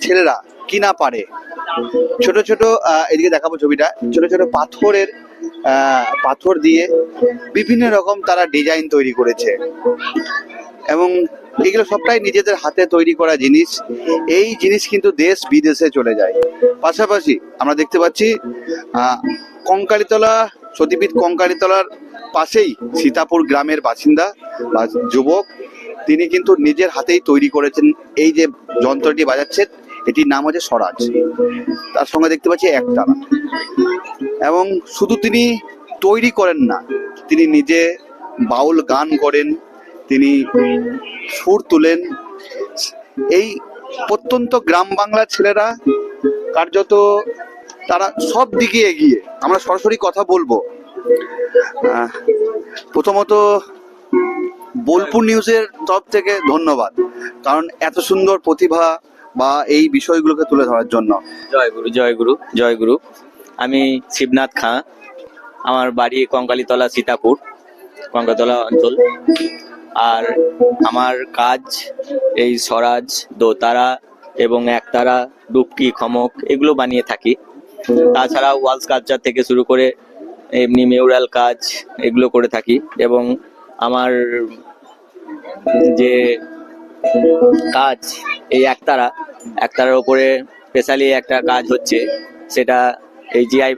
ছেলেরা কি না পারে। ছোট ছোট এদিকে দেখাবো ছবিটা, ছোট ছোট পাথর দিয়ে বিভিন্ন রকম তারা ডিজাইন তৈরি করেছে এবং এগুলো সবটাই নিজেদের হাতে তৈরি করা জিনিস। এই জিনিস কিন্তু দেশ বিদেশে চলে যায়। পাশাপাশি আমরা দেখতে পাচ্ছি কঙ্কালীতলা, সতীপীঠ কঙ্কালীতলার পাশেই সীতাপুর গ্রামের বাসিন্দা বা যুবক, তিনি কিন্তু নিজের হাতেই তৈরি করেছেন এই যে যন্ত্রটি বাজাচ্ছেন, এটির নাম হচ্ছে স্বরাজ। তার সঙ্গে দেখতে পাচ্ছি একতারা। এবং শুধু তিনি তৈরি করেন না, তিনি নিজে বাউল গান করেন, তিনি সুর তুলেন। এই প্রত্যন্ত গ্রাম বাংলার ছেলেরা কার্যত তারা সব দিকে এগিয়ে। আমরা সরাসরি কথা বলবো। প্রথমত বোলপুর নিউজের তরফ থেকে ধন্যবাদ, কারণ এত সুন্দর প্রতিভা বা এই বিষয়গুলোকে তুলে ধরার জন্য। জয় গুরু, জয় গুরু, জয় গুরু। আমি শিবনাথ খাঁ, আমার বাড়ি কঙ্কালীতলা, সীতাপুর কঙ্কালীতলা অঞ্চল। আর আমার কাজ এই স্বরাজ, দোতারা এবং একতারা, ডুবকি, খমক এগুলো বানিয়ে থাকি। তাছাড়া ওয়াল স্কাল্পচার থেকে শুরু করে এমনি মিউরাল কাজ এগুলো করে থাকি। এবং আমার যে কাজ এই একতারার উপরে স্পেশালি একটা কাজ হচ্ছে, সেটা এই জিআই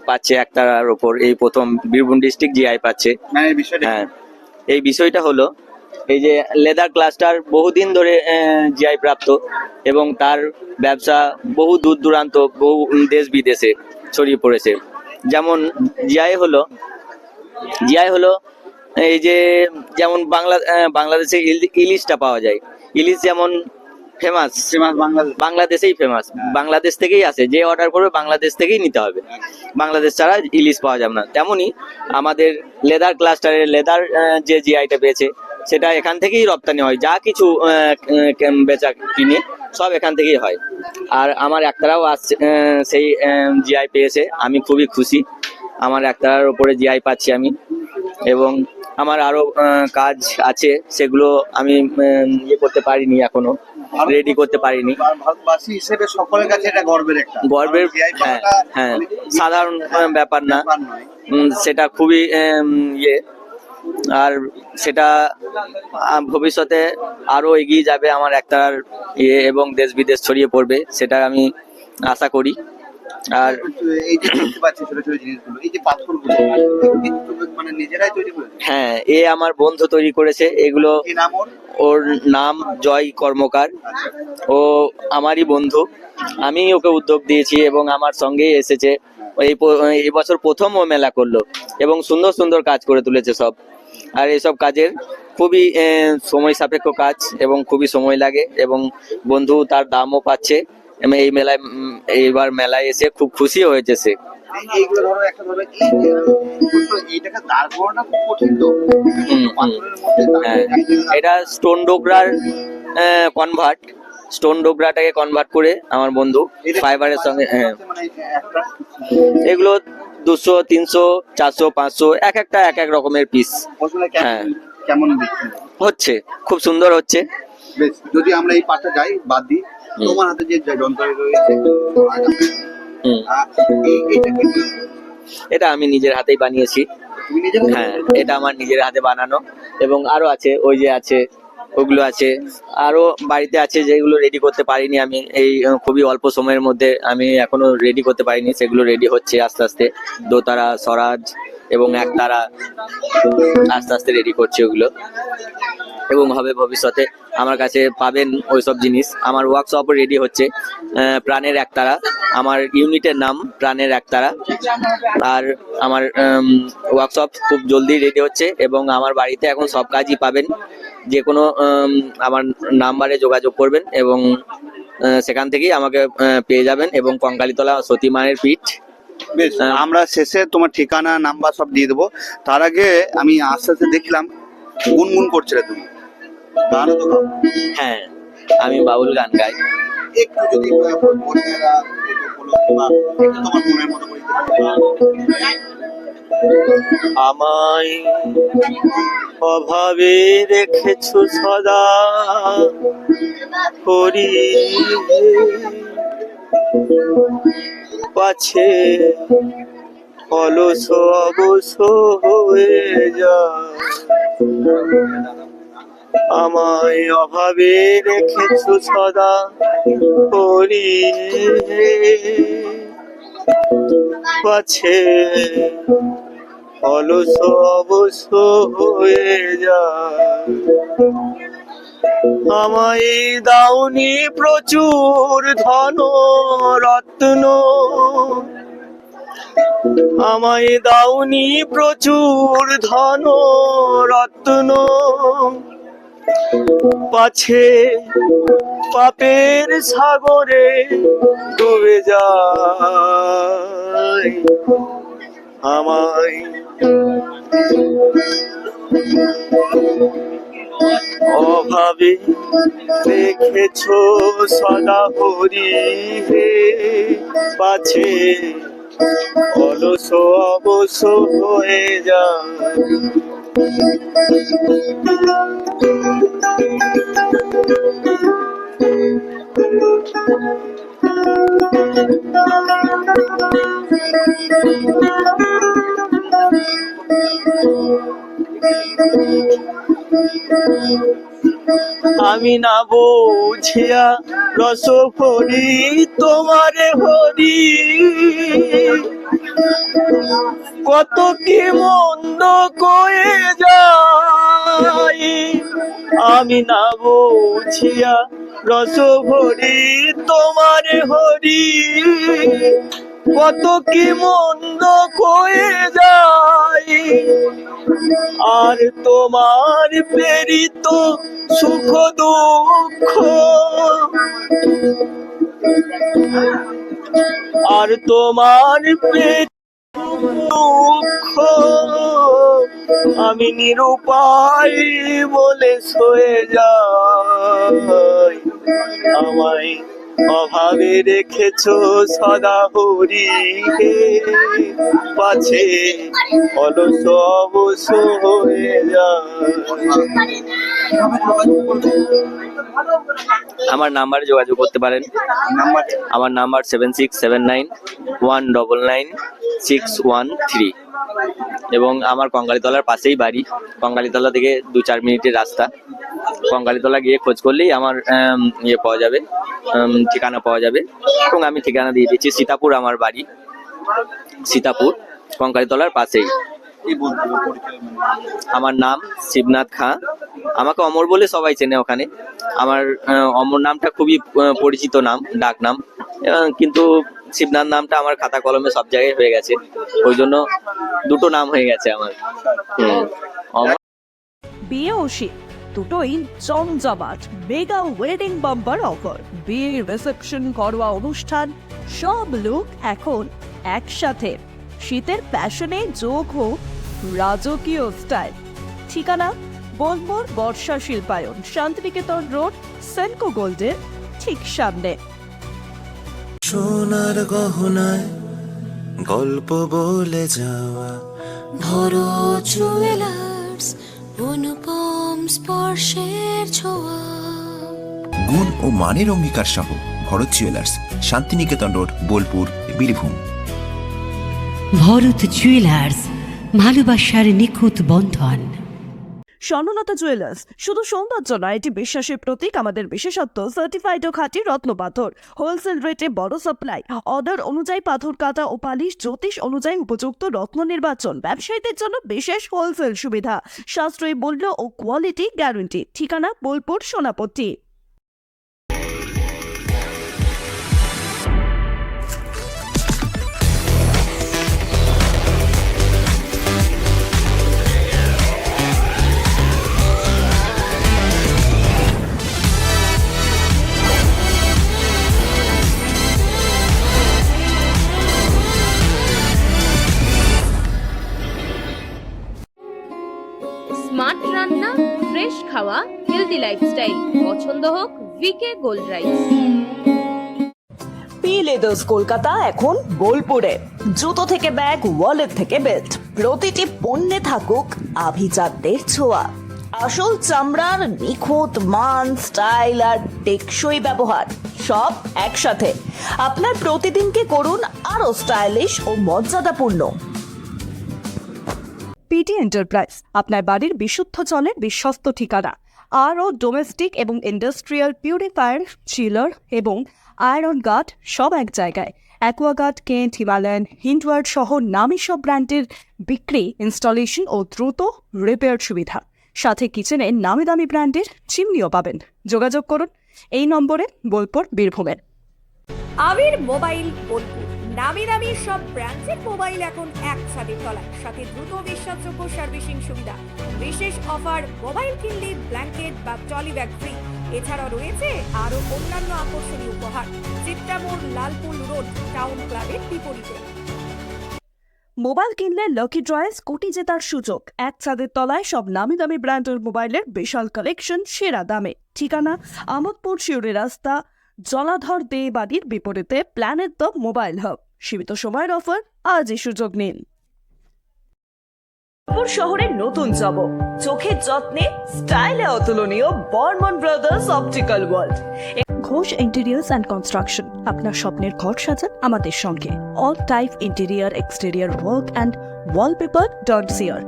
পাচ্ছে একতারার ওপর, এই প্রথম বীরভূম ডিস্ট্রিক্ট জিআই পাচ্ছে। হ্যাঁ, এই বিষয়টা হলো এই যে লেদার ক্লাস্টার বহুদিন ধরে জিআই প্রাপ্ত এবং তার ব্যবসা বহু দূর দূরান্ত, বহু দেশ বিদেশে ছড়িয়ে পড়েছে। যেমন জিআই হলো এই যে যেমন বাংলাদেশে ইলিশটা পাওয়া যায়। ইলিশ যেমন ফেমাস, বাংলাদেশেই ফেমাস, বাংলাদেশ থেকেই আসে। যে অর্ডার করবে বাংলাদেশ থেকেই নিতে হবে, বাংলাদেশ ছাড়া ইলিশ পাওয়া যাবে না। তেমনি আমাদের লেদার ক্লাস্টারের লেদার যে জিআইটা পেয়েছে, সেটা এখান থেকেই রপ্তানি হয়। যা কিছু বেচা কিনে সব এখান থেকেই হয়। আর আমার একতারাও আসছে, সেই জিআই পেয়েছে। আমি খুবই খুশি, আমার একতারার উপরে জিআই পাচ্ছি আমি। এবং আমার আরো কাজ আছে, সেগুলো আমি করতে পারিনি, এখনো রেডি করতে পারিনি। ভারতবাসী হিসেবে সকলের কাছে এটা গর্বের। হ্যাঁ, সাধারণ ব্যাপার না, সেটা খুবই আর সেটা ভবিষ্যতে আরো এগিয়ে যাবে আমার একতার এবং দেশ বিদেশ ছড়িয়ে পড়বে, সেটা আমি আশা করি। আর এই যে দেখতে পাচ্ছি ছোট ছোট জিনিসগুলো, এই যে পাথরগুলো, মানে নিজেরাই তৈরি করেছে? হ্যাঁ, আমার বন্ধু তৈরি করেছে এগুলো। ওর নাম জয় কর্মকার, ও আমারই বন্ধু। আমি ওকে উদ্যোগ দিয়েছি এবং আমার সঙ্গেই এসেছে। এই বছর প্রথম ও মেলা করলো এবং সুন্দর সুন্দর কাজ করে তুলেছে সব। আর এইসব কাজের খুবই সময় সাপেক্ষ কাজ এবং খুবই সময় লাগে, এবং বন্ধু তার দামও পাচ্ছে। এই মেলায়, এইবার মেলায় এসে খুব খুশি হয়েছে সে। এটা স্টোন ডোগরাটাকে কনভার্ট করে আমার বন্ধু ফাইবারের সঙ্গে, এগুলো 200, 300, 400, 500 এক একটা এক এক রকমের পিস। হ্যাঁ, কেমন হচ্ছে, খুব সুন্দর হচ্ছে। যদি আমরা এই পাশে যাই, বাদ দিই, তোমার হাতে যে যন্ত্র রয়েছে, এটা আমি নিজের হাতেই বানিয়েছি। হ্যাঁ, এটা আমার নিজের হাতে বানানো। এবং আরো আছে, ওই যে আছে, ওগুলো আছে, আরো বাড়িতে আছে, যেগুলো রেডি করতে পারিনি আমি। এই খুবই অল্প সময়ের মধ্যে আমি এখনো রেডি করতে পারিনি, সেগুলো রেডি হচ্ছে আস্তে আস্তে। দোতারা, স্বরাজ এবং একতারা আস্তে আস্তে রেডি করছে ওগুলো, এবং হবে ভবিষ্যতে আমার কাছে পাবেন ওইসব জিনিস। আমার ওয়ার্কশপ রেডি হচ্ছে, প্রাণের একতারা, আমার ইউনিটের নাম প্রাণের একতারা। আর আমার ওয়ার্কশপ খুব জলদি রেডি হচ্ছে এবং আমার বাড়িতে এখন সব কাজই পাবেন। যে কোনো আমার নাম্বারে যোগাযোগ করবেন এবং সেখান থেকেই আমাকে পেয়ে যাবেন। এবং কঙ্কালীতলা সতী মায়ের পীঠ। বেশ, আমরা শেষে তোমার ঠিকানা, নাম্বার সব দিয়ে দেবো। তার আগে আমি আস্তে আস্তে দেখলাম গুনগুন করছিলে তুমি, গানও তো গাও? হ্যাঁ, আমি বাউল গান গাই। একটু যদি তোমার মনের মতো করে আমায় অভাবে রেখেছো সদা, হরি পাছে অলস অবস হয়ে যায়। আমায় অভাবে রেখেছো সদা হরি, পাছে অলস অবস হয়ে যায়। আমায় দাওনি প্রচুর ধন রত্ন, আমায় দাওনি প্রচুর ধন রত্ন, পাছে পাপের সাগরে ডুবে যায়। আমায় অভাবে রেখেছো সদা হরি হে, পাছে অলস অবস হয়ে যায়। আমি না বুঝিয়া রস হরি তোমারে হরি, কত কি মন্দ কয়ে যাই। আমি না বুঝিয়া রস হরি তোমারে হরি, কত কি মন্দ কয়ে যাই। আর তোমার প্রেরিত সুখ দুঃখ, আর তোমার প্রেরিত দুঃখ, আমি নিরুপায় বলে সয়ে যাই। আমায় অভাবে রেখেছো সদা হরি হে, পাছে অলস অবস হয়ে যায়। আমার নাম্বারে যোগাযোগ করতে পারেন। আমার নাম্বার 7679199613 এবং আমার কঙ্কালীতলার পাশেই বাড়ি। কঙ্কালীতলা থেকে 2-4 মিনিটের রাস্তা। কঙ্কালীতলা গিয়ে খোঁজ করলেই আমার ইয়ে পাওয়া যাবে, ঠিকানা পাওয়া যাবে। এবং আমি ঠিকানা দিয়ে দিচ্ছি, সীতাপুর আমার বাড়ি, সীতাপুর কঙ্কালীতলার পাশেই। আমার নাম শিবনাথ খাঁ। আমাকে অমর বলে সবাই চেনে ওখানে। আমার অমর নামটা খুবই পরিচিত নাম, ডাক নাম, কিন্তু শিবনাথ নামটা আমার খাতা কলমে সব জায়গায় হয়ে গেছে, ওই জন্য দুটো নাম হয়ে গেছে আমার। অমর। বিয়ে ও শীত দুটোই জমজমাট মেগা ওয়েডিং বাম্পার অফার। বিয়ে, রিসেপশন, ঘরোয়া অনুষ্ঠান, সব লুক এখন একসাথে। শীতের প্যাশনে যোগ হোক রাজকীয় স্টাইল। ঠিকানা বোলপুর বর্ষা শিল্পায়ন, শান্তিনিকেতন রোড, সেনকো গোল্ডের ঠিক সামনে। সোনার গহনায় গল্প বলে যাওয়া ভরো জুয়েলার্স, অনুপম স্পর্শের ছোঁয়া। গুণ ও মানের অঙ্গীকার সহ Bharat jewellers, Shantiniketan road, Bolpur, Birbhum. Bharat jewellers, ভালোবাসার নিখুঁত বন্ধন। স্বর্ণলতা জুয়েলার্স শুধু সৌন্দর্য নয়, এটি বিশ্বাসের প্রতীক। আমাদের বিশেষত্ব সার্টিফাইড ও খাঁটি রত্ন পাথর, হোলসেল রেটে বড় সাপ্লাই, অর্ডার অনুযায়ী পাথর কাটা ও পালিশ, জ্যোতিষ অনুযায়ী উপযুক্ত রত্ন নির্বাচন, ব্যবসায়ীদের জন্য বিশেষ হোলসেল সুবিধা, সাশ্রয়ী মূল্য ও কোয়ালিটি গ্যারান্টি। ঠিকানা বোলপুর সোনাপট্টি। স্মার্ট রান্না, ফ্রেশ খাওয়া, হেলদি লাইফস্টাইল। পছন্দ হোক V K gold rice. P leathers Kolkata এখন বোলপুরে। জুতো থেকে ব্যাগ, ওয়ালেট থেকে বেল্ট, প্রতিটি পণ্যে থাকুক আভিজাত্যের ছোঁয়া। আসল চামড়ার নিখুঁত মান, স্টাইল আর টেকসই ব্যবহার সব একসাথে আপনার প্রতিদিনকে করুন আরো স্টাইলিশ ও মর্যাদাপূর্ণ। পিটি এন্টারপ্রাইজ আপনার বাড়ির বিশুদ্ধ জলের বিশ্বস্ত ঠিকানা। আরও ডোমেস্টিক এবং ইন্ডাস্ট্রিয়াল পিউরিফায়ার, চিলার এবং আয়রন গার্ড সব এক জায়গায়। অ্যাকোয়াগার্ড, কেন্ট, হিমালয়ান, হিন্ডওয়ার্ড সহ নামী সব ব্র্যান্ডের বিক্রি, ইনস্টলেশন ও দ্রুত রিপেয়ার সুবিধা। সাথে কিচেনে নামি দামি ব্র্যান্ডের চিমনিও পাবেন। যোগাযোগ করুন এই নম্বরে, বোলপুর, বীরভূমের। আবির মোবাইল বোলপুর, নামি দামি সব ব্র্যান্ডের মোবাইল এখন এক ছাদের তলায়, সাথে দ্রুত বিশ্বাসযোগ্য সার্ভিসিং সুবিধা। বিশেষ অফার, মোবাইল কিনলে ব্ল্যাঙ্কেট বা ট্রলি ব্যাগ ফ্রি। এছাড়াও রয়েছে আরো অন্যান্য আকর্ষণীয় উপহার। চিত্রামোড়, লালপুল রোড, টাউন ক্লাবের বিপরীতে। মোবাইল কিনলে লাকি ড্রয়ে স্কুটি জেতার সুযোগ। এক ছাদের তলায় সব নামি দামি ব্র্যান্ডের মোবাইলের বিশাল কালেকশন, সেরা দামে। ঠিকানা আমোদপুর শিউরি রাস্তা, জলাধর দে বাড়ির বিপরীতে, প্ল্যানেট দ্য মোবাইল হাব। সীমিত সময়ের অফার, আজই সুযোগ নিন। শহরের নতুন যাব, চোখের যত্নে স্টাইলে অতুলনীয় Barman brothers optical world. Ghosh interiors and construction, আপনার স্বপ্নের ঘর সাজান আমাদের সঙ্গে। All type interior, exterior work and wallpaper dot CR.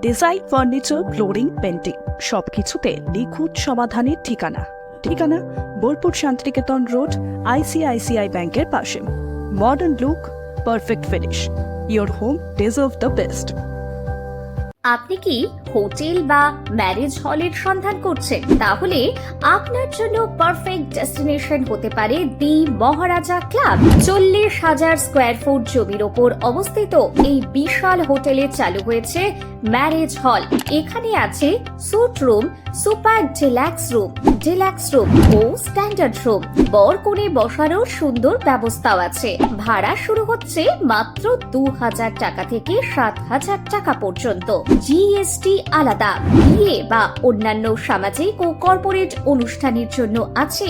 Design, furniture, flooring, painting সবকিছুতে নিখুঁত সমাধানের ঠিকানা। ঠিকানা বোলপুর শান্তিনিকেতন রোড, আইসিআইসিআই ব্যাংকের পাশে। Modern look, perfect finish, your home deserve the best. আপনি কি হোটেল বা ম্যারেজ হলের সন্ধান করছেন? তাহলে আপনার জন্য পারফেক্ট ডেস্টিনেশন হতে পারে দি মহারাজা ক্লাব। 40,000 স্কোয়ার ফুট জমির ওপর অবস্থিত এই বিশাল হোটেলে চালু হয়েছে ম্যারেজ হল। এখানে আছে suite room, super deluxe room ও স্ট্যান্ডার্ড রুম। বর কনে বসারও সুন্দর ব্যবস্থাও আছে। ভাড়া শুরু হচ্ছে মাত্র 2,000 টাকা থেকে 7,000 টাকা পর্যন্ত। জিএসটি আলাদা। বিয়ে বা অন্যান্য সামাজিক ও কর্পোরেট অনুষ্ঠানের জন্য আছে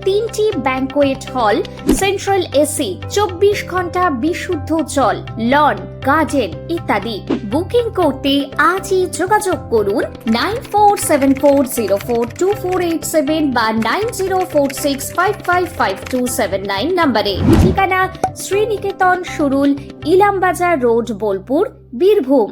3টি ব্যাংকোয়েট হল, সেন্ট্রাল এসি, 24 ঘন্টা বিশুদ্ধ জল, লন, গার্ডেন ইত্যাদি। বুকিং করতে আজই যোগাযোগ করুন 9474042487 বা 9046555279 নম্বরে। ঠিকানা শ্রীনিকেতন সুরুল, ইলামবাজার রোড, বোলপুর, বীরভূম।